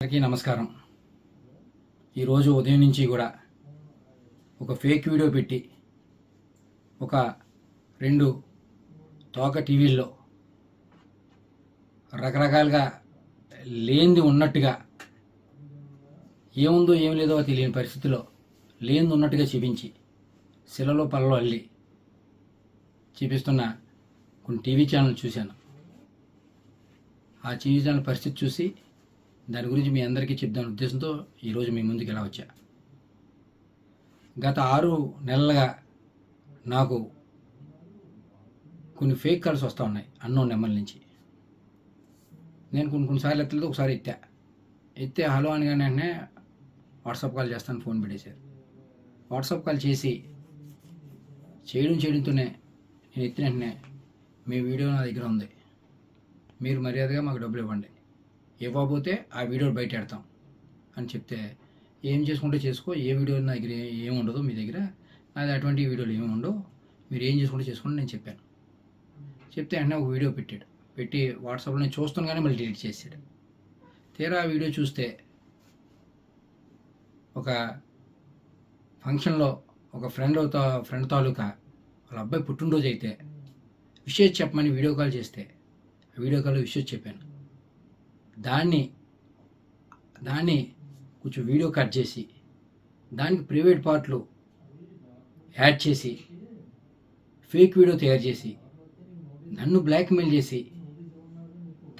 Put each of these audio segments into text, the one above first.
అందరికీ నమస్కారం. ఈరోజు ఉదయం నుంచి కూడా ఒక ఫేక్ వీడియో పెట్టి ఒక 2 తోక టీవీల్లో రకరకాలుగా లేనిది ఉన్నట్టుగా, ఏముందో ఏం లేదో తెలియని పరిస్థితిలో లేనిది ఉన్నట్టుగా చూపించి శిలలో పల్లలో అల్లి చూపిస్తున్న కొన్ని టీవీ ఛానల్ చూశాను. ఆ టీవీ ఛానల్ పరిస్థితి చూసి దాని గురించి మీ అందరికీ చెప్దాని ఉద్దేశంతో ఈరోజు మీ ముందుకు ఇలా వచ్చా. గత 6 నెలలుగా నాకు కొన్ని ఫేక్ కాల్స్ వస్తూ ఉన్నాయి అన్నోన్ నెంబర్ నుంచి. నేను కొన్నిసార్లు ఎత్తలేదు, ఒకసారి ఎత్తే హలో అని కానీ వెంటనే వాట్సాప్ కాల్ చేస్తాను ఫోన్ పెట్టేశారు. వాట్సాప్ కాల్ చేయడంతోనే నేను ఎత్తిన వెంటనే మీ వీడియో నా దగ్గర ఉంది, మీరు మర్యాదగా మాకు డబ్బులు ఇవ్వండి, ఇవ్వకపోతే ఆ వీడియో బయట పెడతాం అని చెప్తే, ఏం చేసుకుంటే చేసుకో, ఏ వీడియో నా దగ్గర ఏమి ఉండదు, మీ దగ్గర నాది అటువంటి వీడియోలు ఏమి ఉండవు, మీరు ఏం చేసుకుంటే చేసుకోండి నేను చెప్పాను. చెప్తే వెంటనే ఒక వీడియో పెట్టి వాట్సాప్లో నేను చూస్తాను కానీ మళ్ళీ డిలీట్ చేసాడు. తీరా ఆ వీడియో చూస్తే ఒక ఫంక్షన్లో ఒక ఫ్రెండ్ తాలూకా వాళ్ళ అబ్బాయి పుట్టినరోజు అయితే విషయం చెప్పమని వీడియో కాల్ చేస్తే ఆ వీడియో కాల్లో విషయం చెప్పాను. దాన్ని కొంచెం వీడియో కట్ చేసి దానికి ప్రైవేట్ పార్ట్లు యాడ్ చేసి ఫేక్ వీడియో తయారు చేసి నన్ను బ్లాక్మెయిల్ చేసి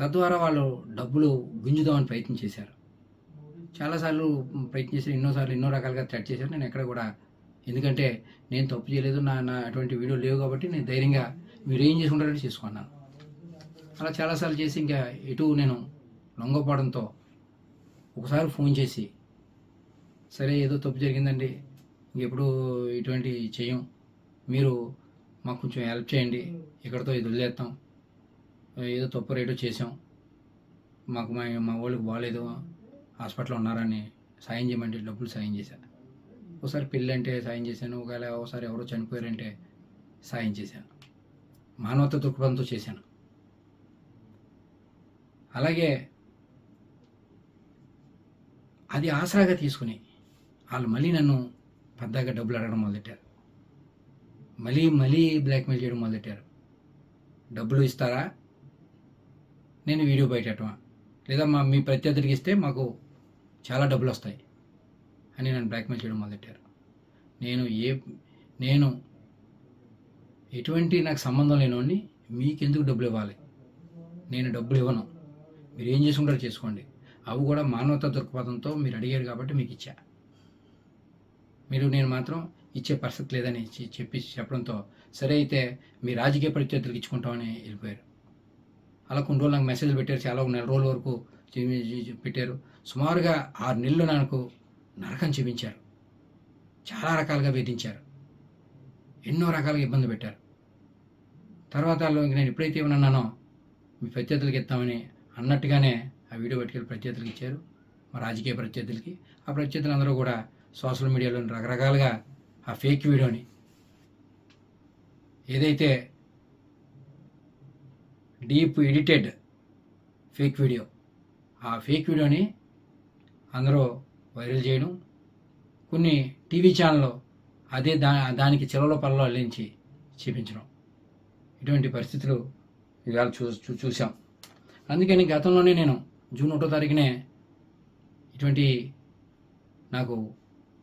తద్వారా వాళ్ళు డబ్బులు గుంజుదామని ప్రయత్నం చేశారు. చాలాసార్లు ప్రయత్నం చేశారు, ఎన్నో రకాలుగా థ్రెట్ చేశారు. నేను ఎక్కడ కూడా, ఎందుకంటే నేను తప్పు చేయలేదు, నా అటువంటి వీడియో లేవు కాబట్టి నేను ధైర్యంగా మీరు ఏం చేసుకుంటారని చేసుకున్నాను. అలా చాలాసార్లు చేసి ఇంకా ఎటు నేను లొంగపోవడంతో ఒకసారి ఫోన్ చేసి, సరే ఏదో తప్పు జరిగిందండి, ఇంకెప్పుడు ఇటువంటి చేయం, మీరు మాకు కొంచెం హెల్ప్ చేయండి, ఇక్కడితో ఇది వదిలేస్తాం, ఏదో తప్పు రేటో చేసాం, మాకు మా వాళ్ళకి బాగాలేదు, హాస్పిటల్లో ఉన్నారని సాయం చేయమంటే డబ్బులు సాయం చేశాను. ఒకసారి పెళ్ళి అంటే సాయం చేశాను, ఒకసారి ఎవరో చనిపోయారంటే సాయం చేశాను, మానవత దృక్పథంతో చేశాను. అలాగే అది ఆసరాగా తీసుకుని వాళ్ళు మళ్ళీ నన్ను పెద్దగా డబ్బులు అడగడం మొదలెట్టారు, మళ్ళీ బ్లాక్మెయిల్ చేయడం మొదలెట్టారు. డబ్బులు ఇస్తారా, నేను వీడియో బయటమా, లేదా మీ ప్రత్యర్థులకి ఇస్తే మాకు చాలా డబ్బులు వస్తాయి అని నన్ను బ్లాక్మెయిల్ చేయడం మొదలెట్టారు. నేను ఎటువంటి నాకు సంబంధం లేనివాడిని, మీకెందుకు డబ్బులు ఇవ్వాలి, నేను డబ్బులు ఇవ్వను, మీరు ఏం చేసుకుంటారో చేసుకోండి, అవి కూడా మానవతా దృక్పథంతో మీరు అడిగారు కాబట్టి మీకు ఇచ్చా, నేను మాత్రం ఇచ్చే పరిస్థితి లేదని చెప్పడంతో సరే అయితే మీ రాజకీయ ప్రత్యర్థులకు ఇచ్చుకుంటామని వెళ్ళిపోయారు. అలా కొన్ని రోజులు నాకు మెసేజ్లు పెట్టారు, చాలా 1 నెల రోజుల వరకు పెట్టారు. సుమారుగా 6 నెలలు నాకు నరకం చూపించారు, చాలా రకాలుగా వేధించారు, ఎన్నో రకాలుగా ఇబ్బంది పెట్టారు. తర్వాత నేను ఎప్పుడైతే ఏమన్నానో మీ ప్రత్యర్థులకి ఇస్తామని అన్నట్టుగానే ఆ వీడియో పట్టుకెళ్ళి ప్రత్యర్థులకి ఇచ్చారు, మా రాజకీయ ప్రత్యర్థులకి. ఆ ప్రత్యర్థులందరూ కూడా సోషల్ మీడియాలో రకరకాలుగా ఆ ఫేక్ వీడియోని, ఏదైతే డీప్ ఎడిటెడ్ ఫేక్ వీడియో, ఆ ఫేక్ వీడియోని అందరూ వైరల్ చేయడం, కొన్ని టీవీ ఛానల్లో అదే దానికి చెలలో పల్లలో అల్లించి చూపించడం, ఇటువంటి పరిస్థితులు ఇవాళ చూసాం. అందుకని గతంలోనే నేను జూన్ 1వ తారీఖునే ఇటువంటి నాకు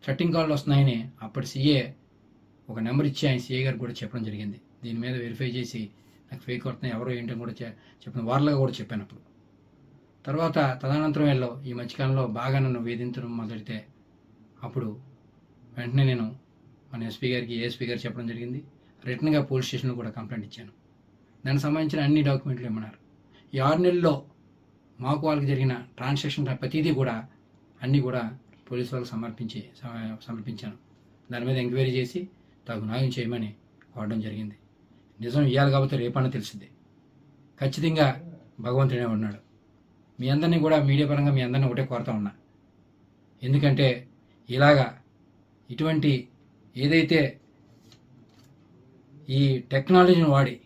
చట్టింగ్ కాల్లు వస్తున్నాయని అప్పటి సీఏ ఒక నెంబర్ ఇచ్చి ఆయన సీఏ గారికి కూడా చెప్పడం జరిగింది. దీని మీద వెరిఫై చేసి నాకు ఫేక్ వస్తున్నాయి, ఎవరో ఏంటని కూడా చెప్పిన వార్లుగా కూడా చెప్పాను. అప్పుడు తర్వాత తదనంతరం ఈ మధ్యకాలంలో బాగా నన్ను వేధించడం మొదలెడితే అప్పుడు వెంటనే నేను మన ఎస్పీ గారికి, ఏఎస్పీ గారికి చెప్పడం జరిగింది. రిటర్న్గా పోలీస్ స్టేషన్లో కూడా కంప్లైంట్ ఇచ్చాను. దానికి సంబంధించిన అన్ని డాక్యుమెంట్లు ఇమ్మన్నారు. ఈ 6 నెలల్లో మాకు వాళ్ళకి జరిగిన ట్రాన్సాక్షన్ ప్రతిదీ కూడా అన్నీ కూడా పోలీసు వాళ్ళకి సమర్పించాను. దాని మీద ఎంక్వైరీ చేసి తగు న్యాయం చేయమని కోరడం జరిగింది. నిజం ఇవ్వాలి కాబట్టి రేపన్నా తెలిసింది. ఖచ్చితంగా భగవంతుడే ఉన్నాడు. మీ అందరినీ కూడా మీడియా పరంగా మీ అందరినీ ఒకటే కోరుతా ఉన్నా, ఎందుకంటే ఇలాగా ఇటువంటి ఏదైతే ఈ టెక్నాలజీని వాడి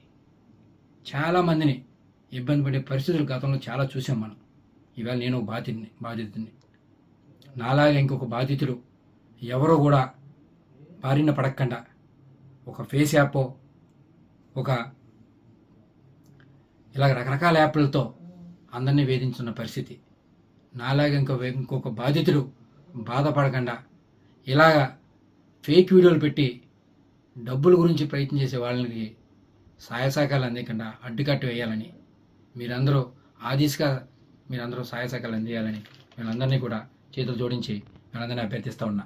చాలామందిని ఇబ్బంది పడే పరిస్థితులు గతంలో చాలా చూసాం మనం. ఇవాళ నేను బాధితుడిని. నాలాగా ఇంకొక బాధితుడు ఎవరో కూడా బారిన పడకుండా ఒక ఫేస్ యాప్, ఒక ఇలాగ రకరకాల యాప్లతో అందరినీ వేధించున్న పరిస్థితి. నాలాగా ఇంకొక బాధితుడు బాధపడకుండా ఇలాగా ఫేక్ వీడియోలు పెట్టి డబ్బుల గురించి ప్రయత్నం చేసే వాళ్ళకి సహాయ సహకారాలు అందకుండా అడ్డుకట్టు వేయాలని మీరందరూ ఆ దిశగా మీరందరూ సహాయ సహకారాలు అందియాలని వీళ్ళందరినీ కూడా చేతులు జోడించి వీళ్ళందరినీ అభ్యర్థిస్తూ ఉన్నా.